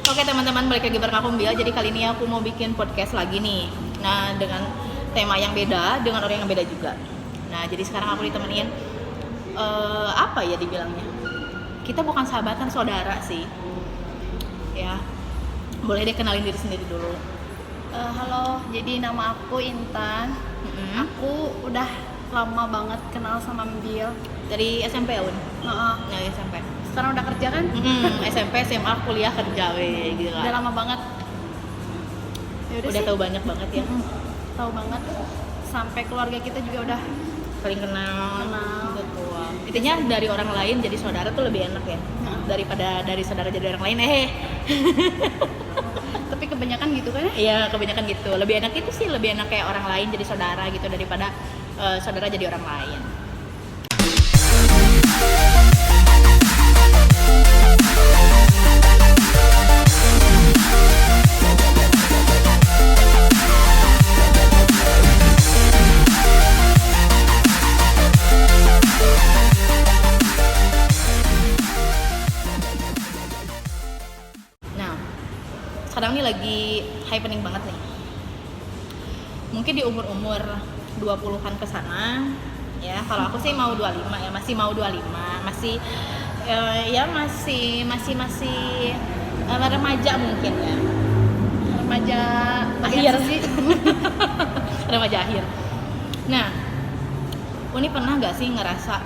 Oke teman-teman, balik lagi bareng aku Mbia. Jadi kali ini aku mau bikin podcast lagi nih. Nah, dengan tema yang beda, dengan orang yang beda juga. Nah, jadi sekarang aku ditemenin apa ya dibilangnya? Kita bukan sahabatan, saudara sih. Ya. Boleh deh kenalin diri sendiri dulu. Halo, jadi nama aku Intan. Aku udah lama banget kenal sama Mbil. Dari SMP ya, Un? Nah, Dari SMP. sekarang udah kerja kan? SMP, SMA, kuliah, kerja, gila. Udah lama banget. Yaudah Udah sih, tahu banyak banget ya. tahu banget. Sampai keluarga kita juga udah Saling kenal. Kenal. Gitu. Intinya dari orang lain jadi saudara tuh lebih enak ya. Daripada dari saudara jadi orang lain. tapi kebanyakan gitu kan ya? Iya, kebanyakan gitu. Lebih enak itu sih, lebih enak kayak orang lain jadi saudara gitu daripada saudara jadi orang lain. Nah, sekarang ini lagi happening banget nih. Mungkin di umur-umur 20-an ke sana ya. Kalau aku sih mau 25 ya, masih mau 25, masih masih remaja mungkin ya. Remaja Akhir sih. Remaja akhir. Nah, Uni pernah nggak sih ngerasa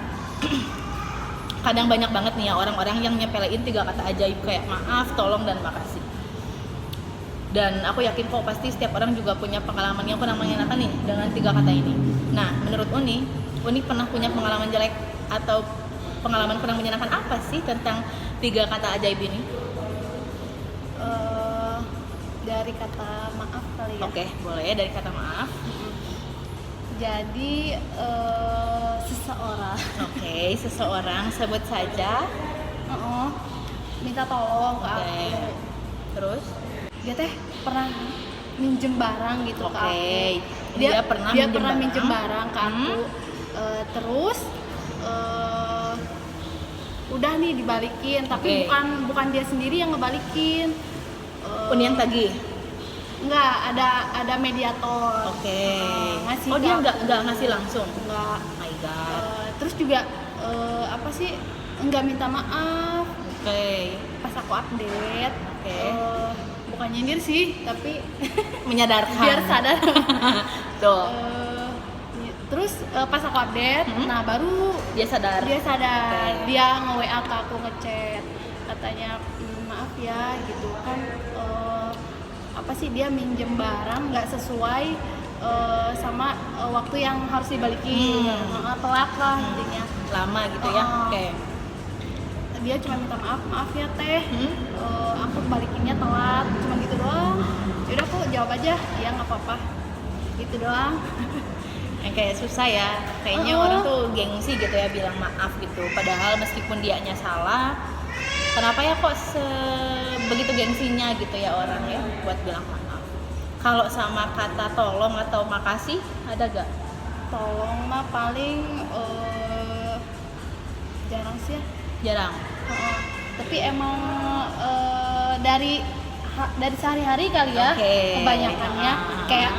kadang banyak banget nih ya orang-orang yang nyepelein 3 kata ajaib kayak maaf, tolong, dan makasih. Dan aku yakin kok pasti setiap orang juga punya pengalaman yang kurang mengenakan nih dengan 3 kata ini. Nah, menurut Uni pernah punya pengalaman jelek atau pengalaman kurang menyenangkan apa sih tentang 3 kata ajaib ini? Dari kata maaf kali ya. Oke, boleh ya dari kata maaf. Jadi seseorang Seseorang sebut saja. minta tolong ke Oke. aku. Terus? Dia teh pernah minjem barang gitu ke Oke. aku. Dia pernah minjem barang ke aku. Terus udah nih dibalikin, tapi Oke. bukan dia sendiri yang ngebalikin. Uni yang tagih. Enggak, ada mediator. Oke. Ngasih Oh, dia ke aku. nggak ngasih langsung. Enggak. Oh my god. Terus juga apa sih? Enggak minta maaf Oke. pas aku update. Oke. Bukan nyindir sih, tapi Menyadarkan. biar sadar. Tuh. Terus pas aku update, nah baru Dia sadar. dia sadar. Oke. Dia nge-WA ke aku, ngechat, katanya maaf ya gitu kan, apa sih, dia minjem barang nggak sesuai sama waktu yang harus dibalikin. Telat lah intinya. Lama gitu ya. Oke. Dia cuma minta maaf ya teh, aku balikinnya telat, cuma gitu doang. Yaudah aku jawab aja, ya nggak apa-apa, gitu doang. Yang kayak susah ya. Kayaknya orang tuh gengsi gitu ya bilang maaf gitu. Padahal meskipun dianya salah, kenapa ya kok begitu gengsinya gitu ya orang ya buat bilang maaf. Kalau sama kata tolong atau makasih ada gak? Tolong mah paling jarang sih ya. Jarang. Tapi emang dari sehari-hari kali ya. Oke. Kebanyakannya kayak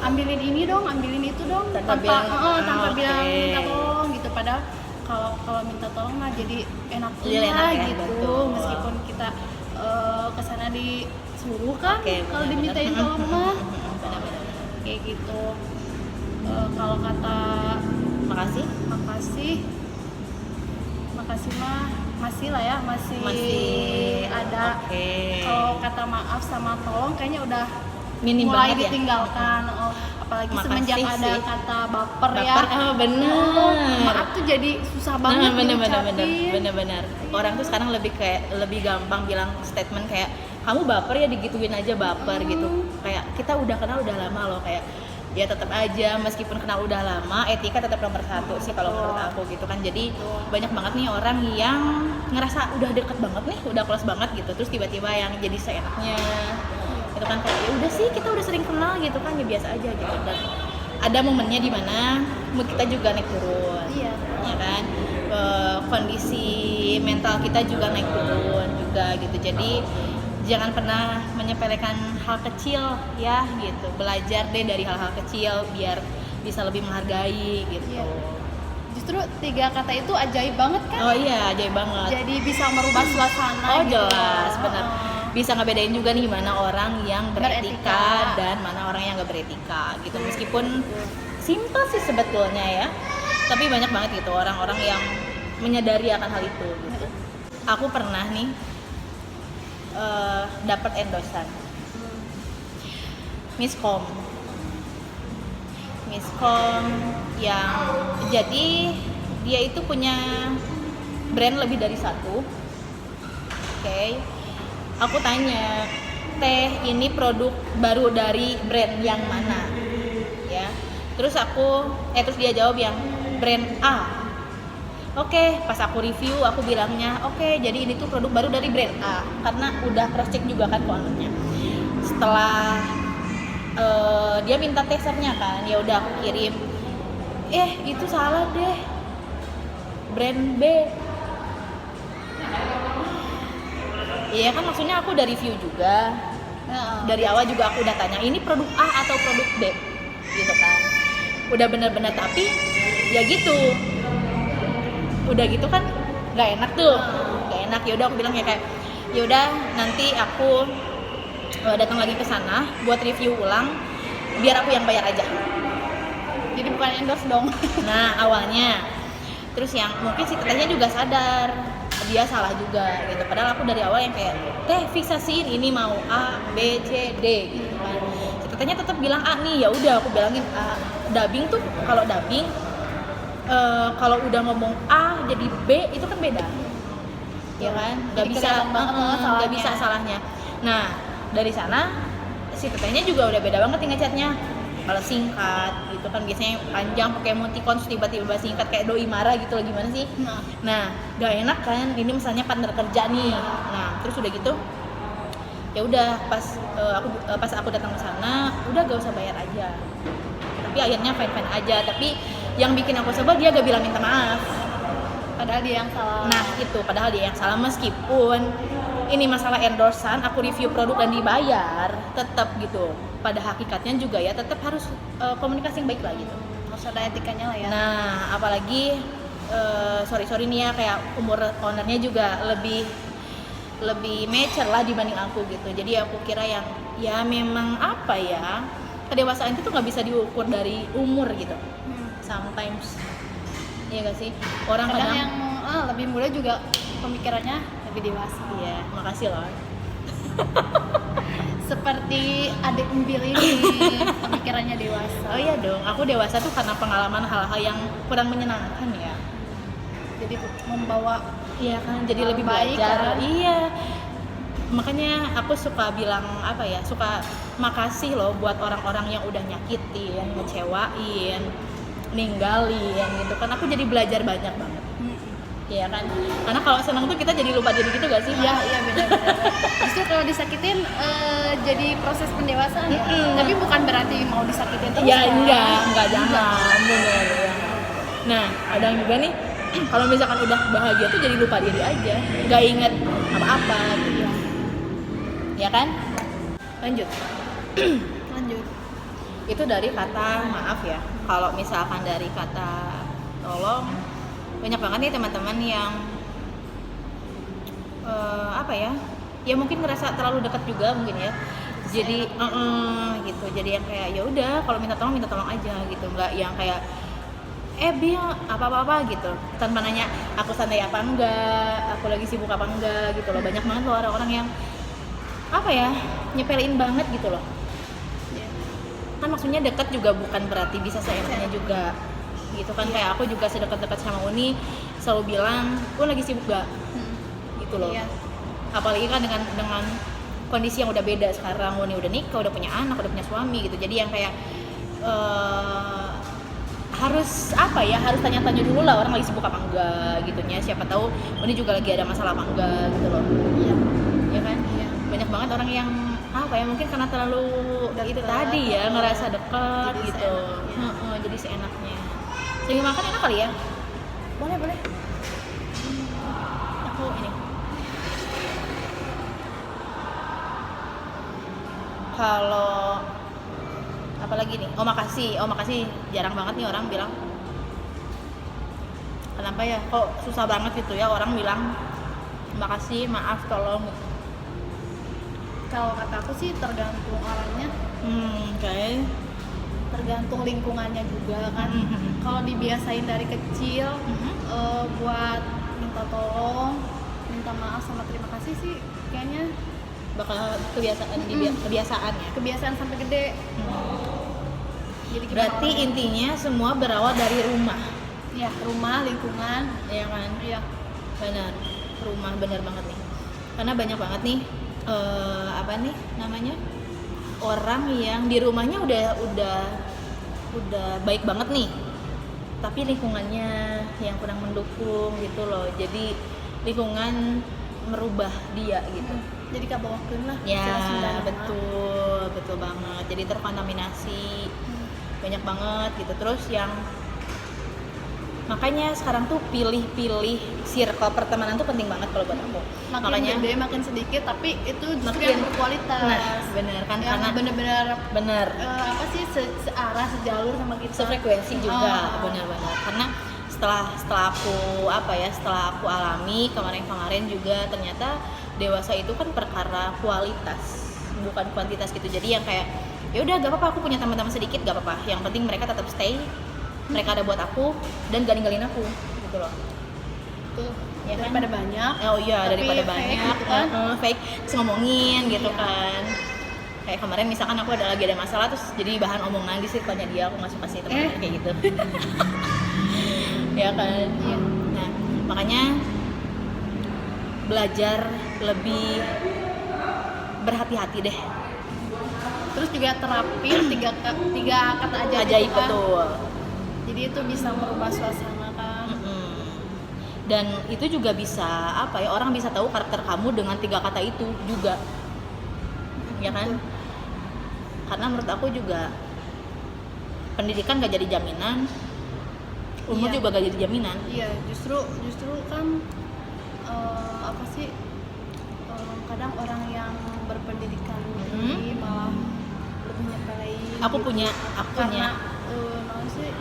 ambilin ini dong, ambilin itu dong, Tanpa bilang, tanpa oke. bilang minta tolong gitu. Padahal kalau minta tolong mah jadi enak Jadi juga enak ya, gitu. betul. Meskipun kita kesana disuruh kan, Oke, kalau benar-benar. dimintain tolong mah Benar-benar. kayak gitu. Kalau kata Makasih. makasih mah masih lah ya, masih ada. Oke. Kalau kata maaf sama tolong kayaknya udah Minim mulai banget ya? ditinggalkan. Apalagi Makasih semenjak ada sih. kata baper ya. Bener. Maaf tuh jadi susah banget diucapin. Bener. Orang tuh sekarang lebih gampang bilang statement kayak kamu baper ya, digituin aja baper gitu. Kayak kita udah kenal udah lama loh, kayak ya tetap aja meskipun kenal udah lama, etika tetap nomor 1 sih kalau menurut aku gitu kan. Jadi banyak banget nih orang yang ngerasa udah deket banget nih, udah close banget gitu, terus tiba-tiba yang jadi seenaknya itu kan kayak ya udah sih kita udah sering kenal gitu kan, ya biasa aja gitu. Dan ada momennya di mana mood kita juga naik turun. Iya. Ya kan, kondisi mental kita juga naik turun juga gitu. Jadi jangan pernah menyepelekan hal kecil ya gitu. Belajar deh dari hal-hal kecil biar bisa lebih menghargai gitu. Iya. Justru 3 kata itu ajaib banget kan? Oh iya, ajaib banget. Jadi bisa merubah suasana. Oh gitu. jelas, benar. Bisa ngebedain juga nih mana orang yang beretika, Beretika. dan mana orang yang gak beretika gitu. Meskipun simpel sih sebetulnya ya, tapi banyak banget gitu orang-orang yang menyadari akan hal itu gitu. Aku pernah nih dapat endorsan Miskom yang jadi dia itu punya brand lebih dari satu. Oke. Aku tanya, teh ini produk baru dari brand yang mana ya, terus dia jawab yang brand A. Oke, pas aku review aku bilangnya oke, jadi ini tuh produk baru dari brand A karena udah cross check juga kan kontraknya. Setelah dia minta testernya kan, ya udah aku kirim, itu salah deh, brand B. Iya kan, maksudnya aku udah review juga, dari awal juga aku udah tanya ini produk A atau produk B gitu kan, udah bener-bener, tapi ya gitu, udah gitu kan nggak enak tuh, nggak enak. Ya udah aku bilang ya kayak ya udah nanti aku datang lagi ke sana buat review ulang, biar aku yang bayar aja. Jadi bukan endorse dong. Nah awalnya, terus yang mungkin si tetehnya juga sadar dia salah juga gitu, padahal aku dari awal yang kayak teh fiksasiin ini mau A B C D gitu kan. Si tetehnya tetap bilang A nih, ya udah aku bilangin A. Dubbing tuh kalau dubbing kalau udah ngomong A jadi B itu kan beda ya kan, nggak bisa nggak bisa salahnya. Nah dari sana si tetehnya juga udah beda banget nih ngechatnya, kalau singkat gitu kan, biasanya panjang pakai emoticon, tiba-tiba singkat kayak doi marah gitu loh, gimana sih. Nah gak enak kan, ini misalnya partner kerja nih. Nah terus udah gitu ya udah pas aku datang ke sana udah gak usah bayar aja, tapi akhirnya fine aja. Tapi yang bikin aku sebel dia gak bilang minta maaf, Padahal dia yang salah. nah itu padahal dia yang salah. Meskipun ini masalah endorsan, aku review produk dan dibayar, tetap gitu pada hakikatnya juga ya tetap harus komunikasi yang baik lah gitu, harus ada etikanya lah ya. nah apalagi sorry nih ya, kayak umur ownernya juga lebih mature lah dibanding aku gitu. Jadi aku kira yang ya memang apa ya, kedewasaan itu tuh nggak bisa diukur dari umur gitu. Sometimes iya gak sih, orang kadang yang lebih muda juga pemikirannya lebih dewasa. Iya, makasih loh. Seperti adik Embil ini pemikirannya dewasa. Oh iya dong, aku dewasa tuh karena pengalaman hal-hal yang kurang menyenangkan ya. Jadi membawa Iya kan, jadi lebih baik belajar. kan? Iya. Makanya aku suka bilang apa ya, suka makasih loh buat orang-orang yang udah nyakitin, ngecewain, ninggalin gitu kan. Aku jadi belajar banyak banget. Iya kan? Karena kalau senang tuh kita jadi lupa diri gitu gak sih? Iya benar. Justru kalau disakitin jadi proses pendewasaan. Tapi bukan berarti mau disakitin terus. Ya kan? enggak jangan, bener ya. Nah, ada juga nih kalau misalkan udah bahagia tuh jadi lupa diri aja, nggak inget apa-apa gitu. Ya kan? Lanjut. Itu dari kata maaf ya. Kalau misalkan dari kata tolong, banyak banget nih teman-teman yang apa ya? Ya mungkin ngerasa terlalu dekat juga mungkin ya. Jadi gitu. Jadi yang kayak ya udah kalau minta tolong aja gitu. Nggak yang kayak Bil apa-apa gitu tanpa nanya aku santai apa enggak, aku lagi sibuk apa enggak gitu loh. Banyak banget loh orang-orang yang apa ya, nyepelin banget gitu loh. Kan maksudnya dekat juga bukan berarti bisa seenaknya juga gitu kan. Kayak aku juga sedekat-dekat sama Uni selalu bilang Uni lagi sibuk gak gitu loh. Apalagi kan dengan kondisi yang udah beda sekarang. Uni udah nikah, udah punya anak, udah punya suami gitu. Jadi yang kayak harus apa ya, harus tanya-tanya dulu lah orang lagi sibuk apa enggak gitu nya. Siapa tahu ini juga lagi ada masalah apa enggak gitu loh. Iya kan? Iya. Banyak banget orang yang apa ya, mungkin karena terlalu deket, itu tadi ya, ngerasa dekat gitu. Jadi seenaknya. Sehingga makan enak kali ya? Boleh. Aku ini. Kalau apalagi nih, oh makasih jarang banget nih orang bilang. Kenapa ya, kok susah banget gitu ya orang bilang makasih, maaf, tolong. Kalau kata aku sih tergantung orangnya, Kayak tergantung lingkungannya juga kan. Kalau dibiasain dari kecil buat minta tolong, minta maaf sama terima kasih sih kayaknya bakal kebiasaan ya. kebiasaan sampai gede. Jadi gimana Berarti orangnya? intinya semua berawal dari rumah, Ya, rumah, lingkungan. ya kan? Iya. Benar, rumah, benar banget nih. Karena banyak banget nih apa nih namanya, orang yang di rumahnya udah baik banget nih, tapi lingkungannya yang kurang mendukung gitu loh. Jadi lingkungan merubah dia gitu. Jadi kabawakeun lah. Ya istilah Sundana mah. betul banget. Jadi terkontaminasi banyak banget gitu. Terus yang makanya sekarang tuh pilih-pilih circle pertemanan tuh penting banget kalau buat aku. Makin Makanya gede, makin sedikit, tapi itu justru Makin- yang berkualitas. nah bener kan, yang karena benar-benar bener apa sih searah, sejalur sama kita. sefrekuensi juga, Oh. benar-benar. Karena setelah aku alami kemarin juga, ternyata dewasa itu kan perkara kualitas bukan kuantitas gitu. Jadi yang kayak ya udah gak apa-apa aku punya teman-teman sedikit, gak apa-apa, yang penting mereka tetap stay, mereka ada buat aku dan gak ninggalin aku gitu loh. Tuh, Ya kan? daripada banyak. Oh iya, Tapi daripada fake banyak gitu kan. fake terus ngomongin gitu Iya. kan. Kayak kemarin misalkan aku lagi ada masalah terus jadi bahan omongan di circle-nya dia, aku nggak suka sih teman-teman kayak gitu. Ya kan. Iya. Nah, makanya belajar lebih berhati-hati deh. Terus juga terapin tiga kata ajaib, Ajaib itu kan. betul. Jadi itu bisa merubah suasana kan. Dan itu juga bisa orang bisa tahu karakter kamu dengan 3 kata itu juga, ya kan? Karena menurut aku juga pendidikan gak jadi jaminan, umur Iya. juga gak jadi jaminan. Iya, justru kan apa sih, kadang orang yang berpendidikan tinggi malah lebih nyepelein. Aku gitu. punya Karena naon sih,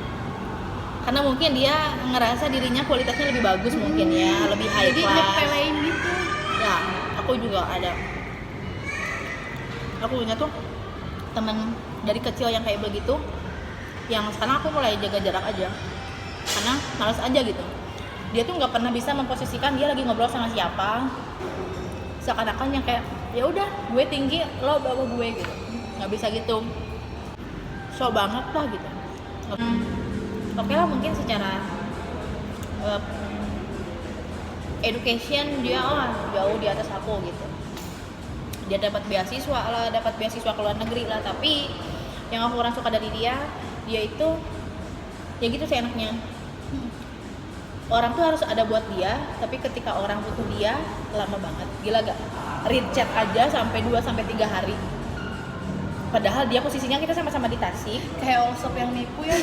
karena mungkin dia ngerasa dirinya kualitasnya lebih bagus mungkin ya, lebih high jadi class. nyepelein gitu. Ya, aku juga ada. Aku punya tuh teman dari kecil yang kayak begitu, yang sekarang aku mulai jaga jarak aja, karena males aja gitu. Dia tuh nggak pernah bisa memposisikan dia lagi ngobrol sama siapa, seakan-akan yang kayak ya udah gue tinggi lo bawah gue gitu, nggak bisa gitu. So banget lah gitu. Oke lah, mungkin secara education dia jauh di atas aku gitu. Dia dapat beasiswa ke luar negeri lah, tapi yang aku kurang suka dari dia itu ya gitu seenaknya. Orang tuh harus ada buat dia, tapi ketika orang butuh dia lama banget. Gila gak? Read chat aja sampai 2-3 hari. Padahal dia posisinya kita sama-sama di Tasik. Kayak Allsop yang nipu ya.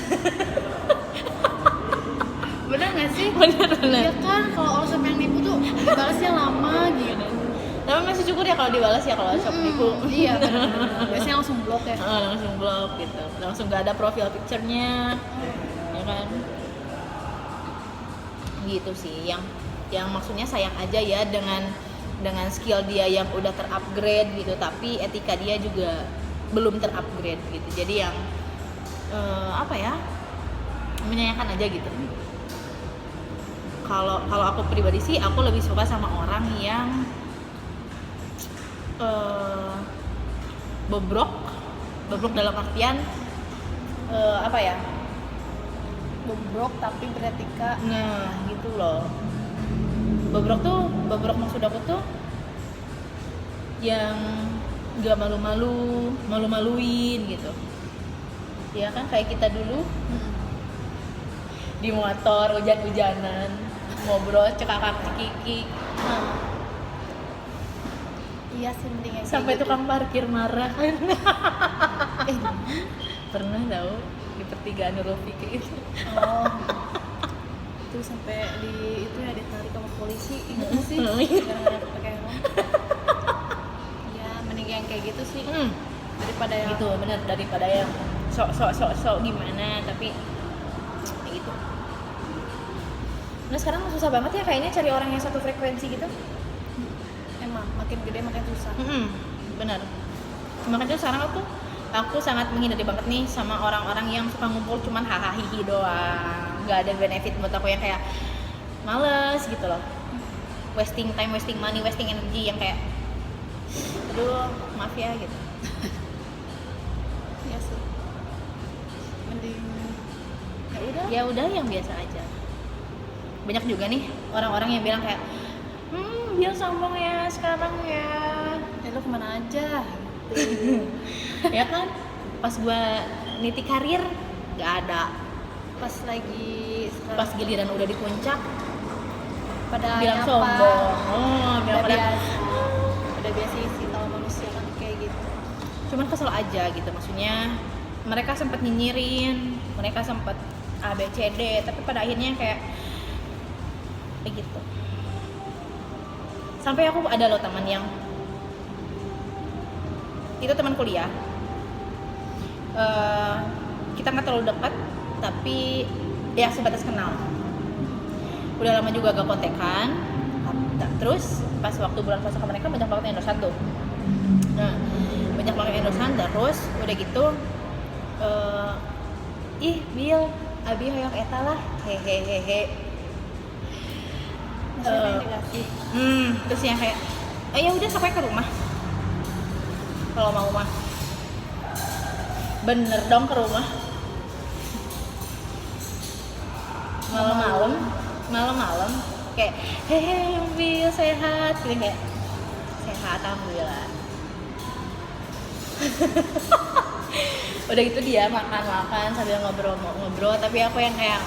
Bener gak sih? Bener. Iya kan, kalau Allsop yang nipu tuh dibalasnya lama gitu. Tapi masih syukur ya kalau dibalas ya, kalau shop nipu. Iya, bener. Biasanya langsung blok ya. Langsung blok gitu. Langsung gak ada profil picture-nya. Ya kan? Gitu sih, yang maksudnya sayang aja ya dengan skill dia yang udah terupgrade gitu, tapi etika dia juga belum terupgrade gitu. Jadi yang menyayangkan aja gitu. Kalau aku pribadi sih, aku lebih suka sama orang yang bobrok dalam artian Bobrok tapi beretika. nah gitu loh. Bobrok maksud aku tuh yang gak malu-maluin gitu ya kan, kayak kita dulu di motor hujan-hujanan ngobrol cekakak-cekiki Iya sih, mendingan kayak sampai gitu. tukang parkir marah kan. Pernah tahu di pertigaan Nurul Fikri itu. Oh. Itu sampai ditarik sama polisi, ingat gak sih? Iya. Gara-gara pakai helm. Ya, mending yang kayak gitu sih. daripada yang gitu, bener, daripada yang sok gimana tapi kayak gitu. Nah sekarang susah banget ya kayaknya cari orang yang satu frekuensi gitu. emang makin gede makin susah. Bener. Makanya sekarang aku sangat menghindari banget nih sama orang-orang yang suka ngumpul cuman hahaha hihi doang, nggak ada benefit buat aku, yang kayak males gitu loh, wasting time, wasting money, wasting energy, yang kayak aduh maaf ya gitu. Iya sih, mending Ya udah yang biasa aja. Banyak juga nih orang-orang yang bilang kayak dia sombong ya sekarang ya. Lu kemana aja Ya kan pas gua niti karir nggak ada, pas lagi pas giliran udah di puncak pada bilang nyapa. sombong. Bilang udah pada biasa udah biasa sih kalau manusia kan kayak gitu. cuman kesel aja gitu, maksudnya mereka sempat nyinyirin, mereka sempat A B C D, tapi pada akhirnya kayak gitu. Sampai aku ada loh teman yang itu teman kuliah, kita nggak terlalu dekat tapi ya sebatas kenal, udah lama juga gak kontekan. Terus pas waktu bulan puasa mereka banyak banget endosan tuh. Nah banyak banget endosan, terus udah gitu ih Bill abi hoyong eta lah hehehehe. Maksudnya dikasih Terus yang kayak ya udah sampai ke rumah kalau mau mah, bener dong ke rumah malam-malam kayak hehe Bill sehat gitu, kayak sehat alhamdulillah. Udah gitu dia makan sambil ngobrol, tapi aku yang kayak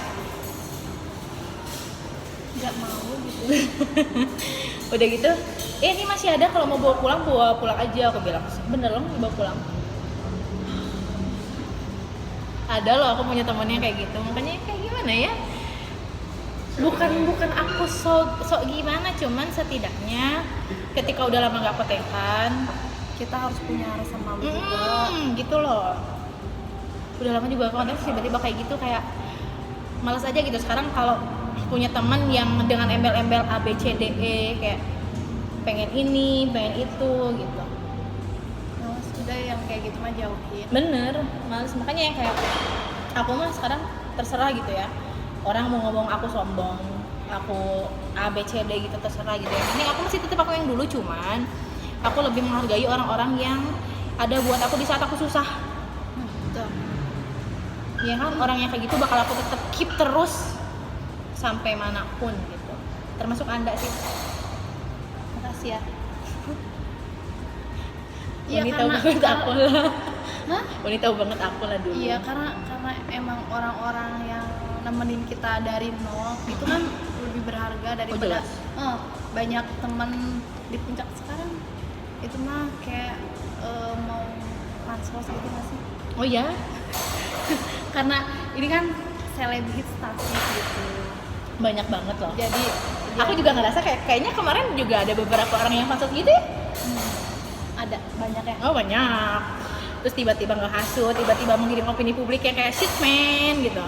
nggak mau gitu. udah gitu ini masih ada, kalau mau bawa pulang aja, aku bilang bener loh bawa pulang. Ada loh aku punya temennya kayak gitu, makanya kayak gimana ya, bukan aku sok gimana, cuman setidaknya ketika udah lama gak kontekan Kita harus punya rasa malu juga. gitu loh. Udah lama juga konten tiba-tiba kayak gitu, kayak malas aja gitu. Sekarang kalau punya teman yang dengan embel-embel A B C D E kayak pengen ini pengen itu gitu, Males udah yang kayak gitu mah jauhin. bener males. Makanya yang kayak aku mah sekarang terserah gitu ya, orang mau ngomong aku sombong, aku A B C D gitu terserah gitu ya. Ini aku masih tetap aku yang dulu, cuman aku lebih menghargai orang-orang yang ada buat aku di saat aku susah. Betul. Ya kan, orang yang kayak gitu bakal aku tetap keep terus sampai manapun gitu, termasuk Anda sih. Makasih ya. Iya, Wanita banget aku lah. Hah? Wanita banget aku lah dulu. Iya, karena emang orang-orang yang nemenin kita dari nol itu kan lebih berharga daripada jelas. banyak teman di puncak sekarang. Itu mah kayak mau pansos gitu nggak sih? Oh ya? Karena ini kan selebritas gitu. Banyak banget loh. Jadi Aku juga ngerasa kayaknya kemarin juga ada beberapa orang yang pansos gitu ya. ada banyak ya. Oh banyak. Terus tiba-tiba ngehasut, tiba-tiba mengirim opini publik yang kayak shit man gitu.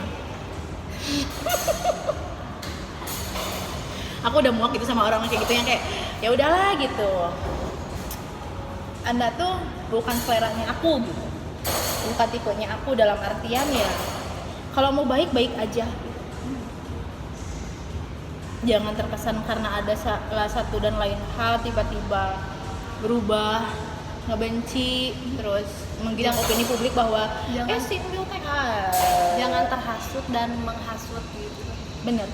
Aku udah muak gitu sama orang kayak gitu yang kayak ya udahlah gitu. Anda tuh bukan seleranya aku gitu. Bukan tipenya aku, dalam artian ya kalau mau baik-baik aja. Jangan terkesan karena ada salah satu dan lain hal tiba-tiba berubah, ngebenci, terus menggiring opini publik bahwa si Bill teh Jangan terhasut dan menghasut gitu. bener.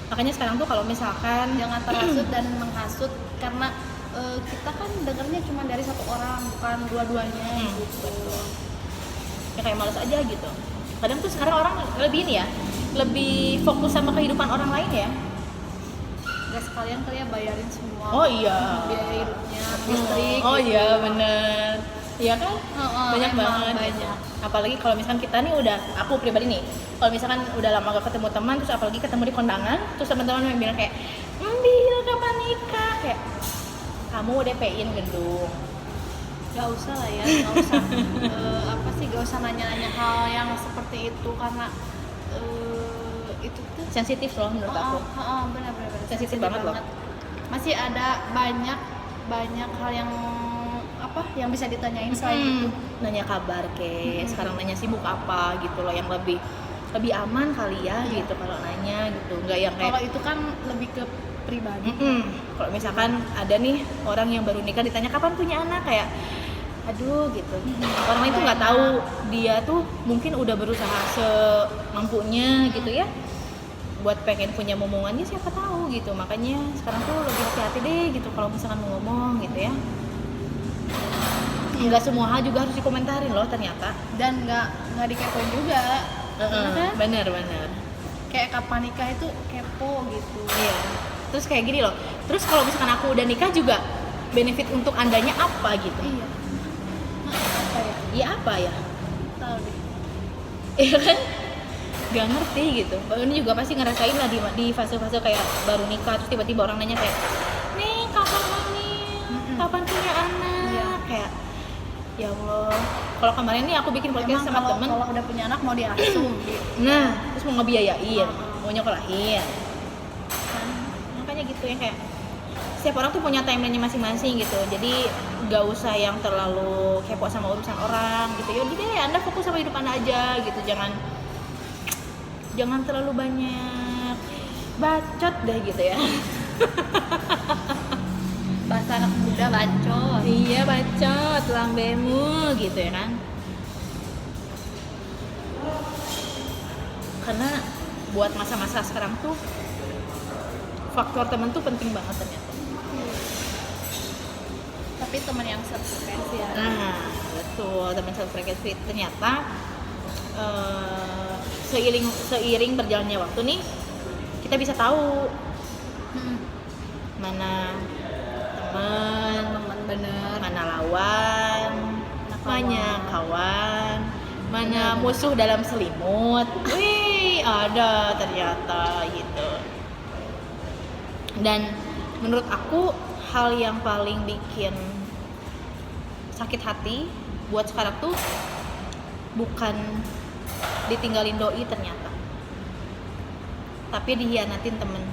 Makanya sekarang tuh kalau misalkan Jangan terhasut dan menghasut karena kita kan dengarnya cuma dari satu orang, bukan dua-duanya gitu. ya kayak malas aja gitu. Kadang tuh sekarang orang lebih ini ya, lebih fokus sama kehidupan orang lain ya. Gak sekalian kali ya bayarin semua. Oh iya. Biaya hidupnya, listrik. Oh gitu. iya bener. Iya kan? Banyak emang banget. banyak. Apalagi kalau misalkan kita nih udah, aku pribadi nih, kalau misalkan udah lama gak ketemu teman, terus apalagi ketemu di kondangan, terus teman-teman yang bilang kayak, Bil kapan nikah? Kayak kamu DP-in gedung, Gak usah lah ya, gak usah apa sih, gak usah nanya-nanya hal yang seperti itu karena itu tuh Sensitif loh menurut aku. benar-benar Sensitif banget loh. Masih ada banyak hal yang apa yang bisa ditanyain selain itu. Nanya kabar sekarang nanya sibuk apa gitu loh, yang lebih aman kali ya gitu kalau nanya gitu, nggak yang Kalau kayak itu kan lebih ke pribadi. kalau misalkan ada nih orang yang baru nikah ditanya kapan punya anak, kayak aduh gitu. Orang lain tuh nggak tahu dia tuh mungkin udah berusaha semampunya gitu ya buat pengen punya momongannya, siapa tahu gitu. Makanya sekarang tuh lebih hati-hati deh gitu kalau misalkan mau ngomong gitu ya. Nggak semua hal juga harus dikomentarin loh ternyata. Dan nggak dikepoin juga. Bener kan? Bener. Kayak kapan nikah itu kepo gitu. Iya. Terus kayak gini loh. Terus kalau misalkan aku udah nikah juga benefit untuk andanya apa gitu? Iya. Apa ya? Iya apa ya? Tahu deh. Iya kan? Gak ngerti gitu. Ini juga pasti ngerasain lah di fase-fase kayak baru nikah terus tiba-tiba orang nanya kayak, nih kapan hamil? Kapan punya anak? Iya. Kayak ya Allah. Kalau kemarin nih aku bikin podcast sama temen. Kalau udah punya anak mau diasuh gitu. Nah, terus mau ngebiayain, mau nyekolahin. Kan? Makanya gitu ya, kayak setiap orang tuh punya timeline-nya masing-masing gitu. Jadi gak usah yang terlalu kepo sama urusan orang gitu. Ya udah deh, Anda fokus sama hidup Anda aja gitu. Jangan terlalu banyak bacot deh gitu ya. Bahasa anak muda bacot. Iya, bacot, lambemu gitu ya kan. Karena buat masa-masa sekarang tuh faktor temen tuh penting banget ternyata. Tapi teman yang sefrekuensi ya. Nah, betul, teman sefrekuensi ternyata seiring berjalannya waktu nih kita bisa tahu mana teman bener, mana lawan, mana kawan, mana musuh dalam selimut. Wih, ada ternyata gitu. Dan menurut aku hal yang paling bikin sakit hati buat sekarang tuh bukan ditinggalin doi ternyata, tapi dihianatin temen.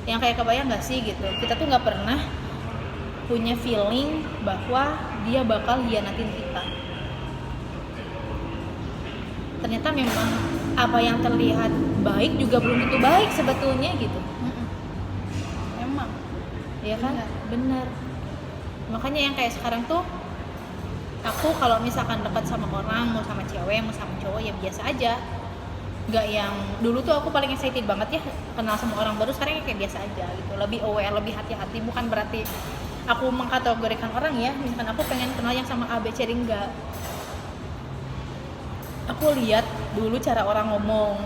Yang kayak kebayang gak sih gitu, kita tuh gak pernah punya feeling bahwa dia bakal hianatin kita. Ternyata memang apa yang terlihat baik juga belum tentu baik sebetulnya gitu. Emang Iya kan? Bener. Makanya yang kayak sekarang tuh aku kalau misalkan dekat sama orang, mau sama cewek, mau sama cowok, ya biasa aja. Nggak yang dulu tuh aku paling excited banget ya kenal sama orang baru, sekarang kayak biasa aja gitu. Lebih aware, lebih hati-hati. Bukan berarti aku mengkategorikan orang ya, misalkan aku pengen kenal yang sama A, B, C, D, enggak. Aku lihat dulu cara orang ngomong,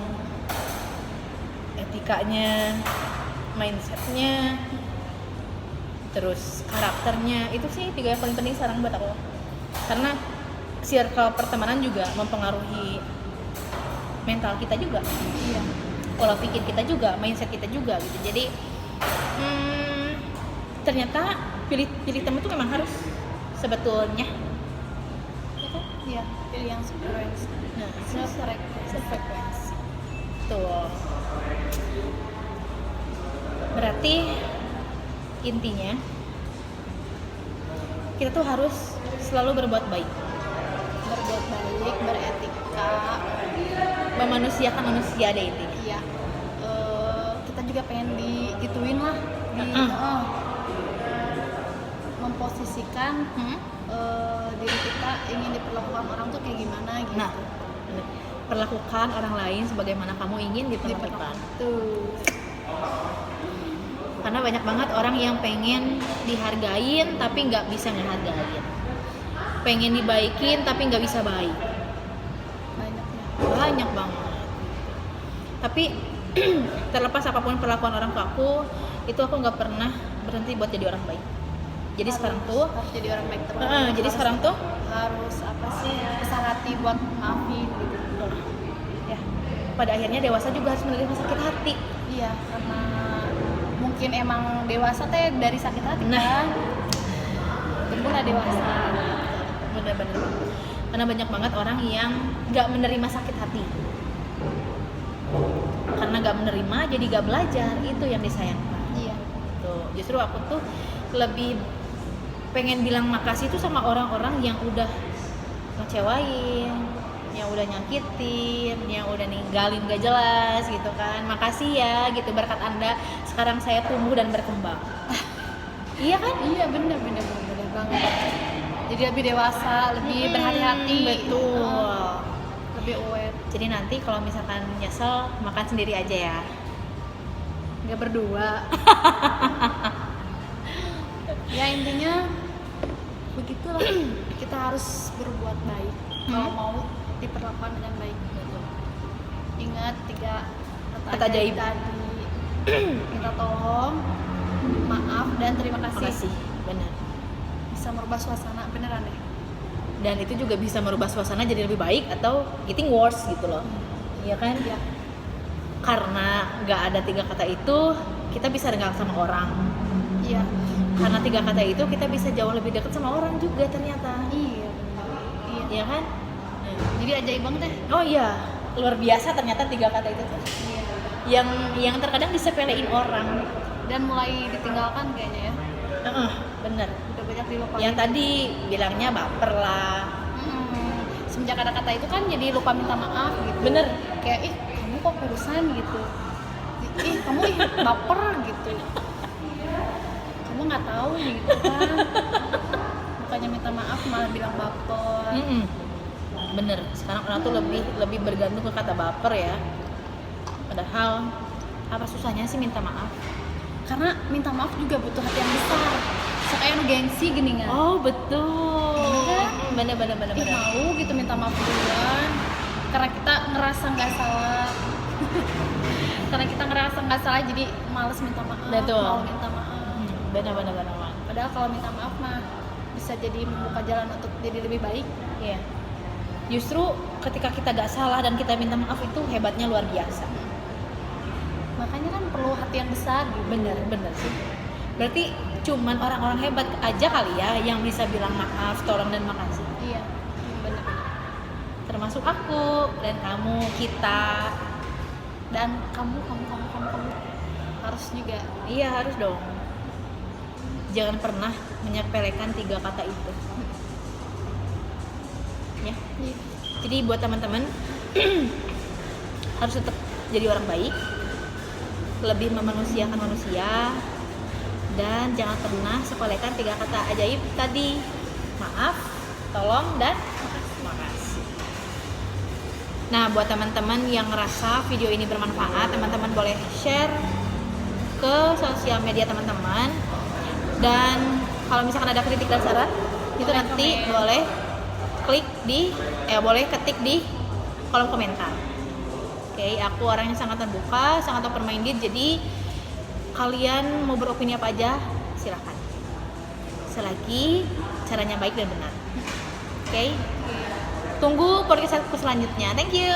etikanya, mindsetnya, terus karakternya. Itu sih 3 yang paling penting sekarang buat aku. Karena circle pertemanan juga mempengaruhi mental kita juga. iya. Pola pikir kita juga, mindset kita juga gitu. Jadi ternyata pilih teman tuh memang harus sebetulnya. Ya kan? Iya, pilih yang sefrekuensi. Nah, Sefrekuensi. tuh. Berarti intinya kita tuh harus selalu berbuat baik, Berbuat baik, beretika. memanusiakan manusia deh intinya. Iya. Kita juga pengen digituin lah, memposisikan diri kita ingin diperlakukan orang tuh kayak gimana gitu. Nah, perlakukan orang lain sebagaimana kamu ingin diperlakukan. Tuh. Karena banyak banget orang yang pengen dihargain tapi nggak bisa ngehargain, pengen dibaikin tapi nggak bisa baik. Banyak banget. Tapi terlepas apapun perlakuan orang ke aku, itu aku nggak pernah berhenti buat jadi orang baik. Jadi sekarang tuh harus jadi orang baik terus. Jadi sekarang tuh harus apa sih, besar hati buat maafin gitu. Ya, pada akhirnya dewasa juga harus menerima sakit hati. Iya, karena mungkin mungkin emang dewasa teh dari sakit hati Nah. kan. Tumbuhlah dewasa. Bener-bener. Karena banyak banget orang yang nggak menerima sakit hati. Karena nggak menerima, jadi nggak belajar. Itu yang disayangkan. Iya. Tuh, justru aku tuh lebih pengen bilang makasih tuh sama orang-orang yang udah ngecewain, yang udah nyakitin, yang udah ninggalin gak jelas gitu kan. Makasih ya gitu, berkat Anda sekarang saya tumbuh dan berkembang. Iya kan? Iya, bener banget. Jadi lebih dewasa, lebih berhati-hati. Betul. Lebih aware. Jadi nanti kalau misalkan nyesel, makan sendiri aja ya. Nggak berdua. Ya intinya begitulah, kita harus berbuat baik kalau mau diperlakukan dengan baik. Ingat 3 kata Ajaib tadi. Minta tolong, maaf, dan terima kasih. Makasih, benar. Bisa merubah suasana, beneran deh. Dan itu juga bisa merubah suasana jadi lebih baik atau getting worse gitu loh. Iya kan? Iya. Karena nggak ada 3 kata itu, kita bisa renggang sama orang. Iya. Karena 3 kata itu, kita bisa jauh lebih dekat sama orang juga ternyata. Iya, bener. Iya. Iya kan? Jadi ajaib banget deh. Oh iya, luar biasa ternyata 3 kata itu tuh. Iya. Yang terkadang disepelein orang. Dan mulai ditinggalkan kayaknya ya. Bener. Udah banyak dilupain. Yang tadi bilangnya baper lah. Semenjak ada kata itu kan jadi lupa minta maaf gitu. Bener. Kayak kamu kok kurusan gitu. Kamu baper gitu. Kamu nggak tahu gitu kan. Bukannya minta maaf malah bilang baper. Bener. Sekarang orang tuh lebih bergantung ke kata baper ya. Padahal apa susahnya sih minta maaf? Karena minta maaf juga butuh hati yang besar. Kayak gengsi gini kan. Oh betul. Bener. Mau gitu minta maaf duluan. Karena kita ngerasa nggak salah. Karena kita ngerasa nggak salah jadi males minta maaf. Betul. Mau minta maaf. Bener. Padahal kalau minta maaf mah bisa jadi membuka jalan untuk jadi lebih baik. Iya. Justru ketika kita gak salah dan kita minta maaf itu hebatnya luar biasa. Makanya kan perlu hati yang besar gitu. Bener sih. Berarti cuman orang-orang hebat aja kali ya yang bisa bilang maaf, tolong dan makasih. Iya, bener. Termasuk aku dan kamu, kita. Dan kamu harus juga. Iya harus dong. Jangan pernah menyepelekan 3 kata itu. Ya. Iya. Jadi buat teman-teman harus tetap jadi orang baik, lebih memanusiakan manusia, dan jangan pernah sepelekan 3 kata ajaib tadi: maaf, tolong, dan makasih. Nah, buat teman-teman yang ngerasa video ini bermanfaat, teman-teman boleh share ke sosial media teman-teman. Dan kalau misalkan ada kritik dan saran, itu nanti boleh boleh ketik di kolom komentar. Oke, aku orangnya sangat terbuka, sangat open minded. Jadi kalian mau beropini apa aja, silakan. Selagi caranya baik dan benar. Oke. Tunggu podcast aku selanjutnya. Thank you.